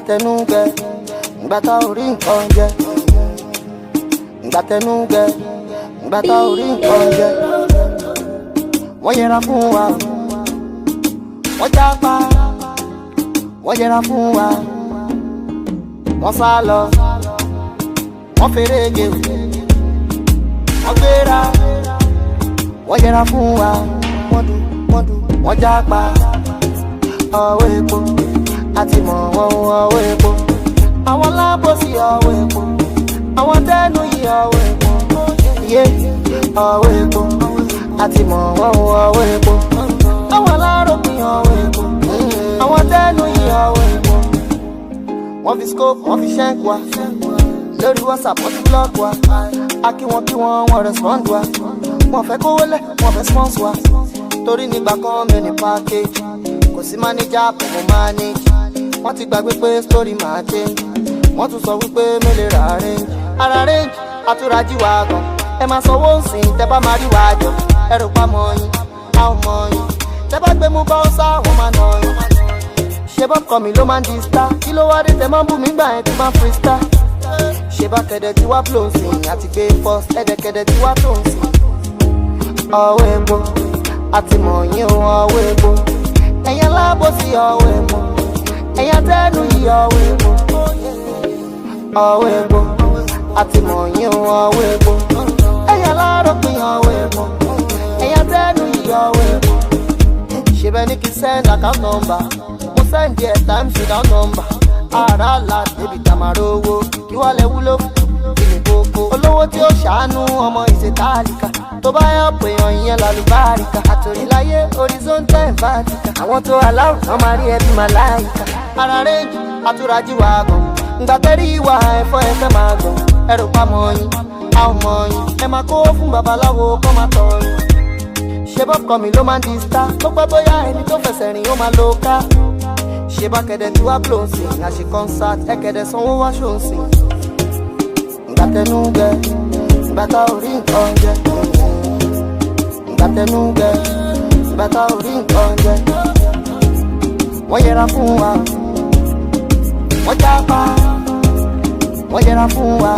Ngbàtẹnugẹ, ngbàtà orí nǹkan jẹ. Ngbàtẹnugẹ, ngbàtà orí nǹkan jẹ. Wọ́n yẹra fún wa, wọ́n jápa, wọ́n yẹra fún wa, wọ́n sá lọ, wọ́n fèrègé, wọ́n gbéra, wọ́n yẹra fún wa, wọ́n jápa, ọwọ́ epo, àti mọ̀ wọ́n ọwọ́ epo, àwọn lábòsí ọwọ́ epo, àwọn tẹ́nu yìí ọwọ́ epo, yé ọwọ́ epo, àti mọ̀ wọ́n ọwọ́ epo, àwọn aláròpin ọwọ́ epo, àwọn tẹ́nu yìí ọwọ́ epo. Wọ́n fi scope, wọ́n fi shank wa, lórí WhatsApp wọ́n ti block wa, kí wọ́n respond wa, wọ́n fẹ́ kówó lẹ̀, wọ́n fẹ́ sponsor wa, torí nígbà kan mi ní package, kò sí manager pẹ̀lú manage, wọ́n ti gbàgbé pé story máa change, wọ́n tún sọ wípé mi lè ra range, ara range àtúrájí wa gan, ẹ máa sanwó nsìn tẹ́ bá máa rí wa jọ, ẹrù pamọ́ yín, a ò mọ̀ yín, tẹ́ bá gbé mú bá ó sá wọ́n máa nà yín, ṣé bọ́ kọ́ mi ló máa ń di star, kí ló wá dé tẹ́ máa ń bù mí gbà yẹn tí máa ń freestyle, ṣé bá kẹ̀dẹ̀ tí wá flow nsìn àti gbé first ẹ̀dẹ̀kẹ̀dẹ̀ tí wá tó nsìn, ọwọ́ epo àti mọ̀ yín ọwọ́ epo, ẹ̀yàn lábòsí ọwọ́ epo, ẹ̀yàn tẹ́nu yìí ọwọ́ epo, ọwọ́ epo àti mọ̀ yín ọwọ́ epo, ẹ̀yàn láròpin ọwọ́ epo, ẹ̀yàn tẹ́nu yìí ọwọ́ epo. Ṣé bẹ́ẹ̀ ni kí send account number, mo send there times without number, ara la débi tamaro owó, kí wàá lẹ wúlò fún ìlú gbogbo, olówó tí ó ṣàánú ọmọ ìṣètàlíkà, tó bá yọ pé ọyìn lálùbáríkà, àtòríláyé horizontal vertical, àwọn tó aláwọ̀ náà máa rí ẹbí màláìka, ara rẹ́jì àtúrájí wa gan, ngbàtẹ́rí ìwà ẹ̀fọ́ ẹ̀fẹ́ máa gbọ̀n, ẹrù pamọ́ yín, a ò mọ̀ yín, ẹ máa kó fún babaláwo kọ́ máa tọ̀ yín, ṣé bọ́kọ mi ló máa ń di star, tó pẹ́ bóyá ẹni tó fẹsẹ̀ rìn ó máa lo ká, ṣé bá kẹ̀dẹ̀ tí wá blow nsìn, àṣì concert ẹ̀kẹ̀dẹ̀ sanwó wá ṣó nsìn, ngbàtẹnugẹ, ngbàtà orí nǹkan jẹ, ngbàtẹnugẹ, ngbàtà orí nǹkan jẹ, wọ́n yẹra fún wa, wọ́n jápa, wọ́n yẹra fún wa,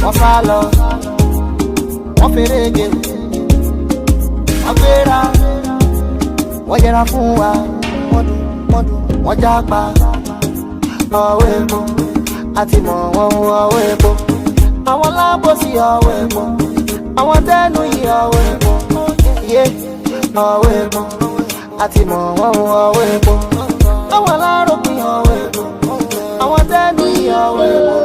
wọ́n sá lọ, wọ́n fèrègé, wọ́n gbéra, wọ́n yẹra fún wa, wọ́n jápa, ọwọ́ epo àti mọ̀ wọ́n ọwọ́ epo, àwọn lábòsí ọwọ́ epo, àwọn tẹ́nu yìí ọwọ́ epo, yé ọwọ́ epo àti mọ̀ wọ́n ọwọ́ epo, àwọn aláròpin ọwọ́ epo, àwọn tẹ́nu yìí ọwọ́ epo.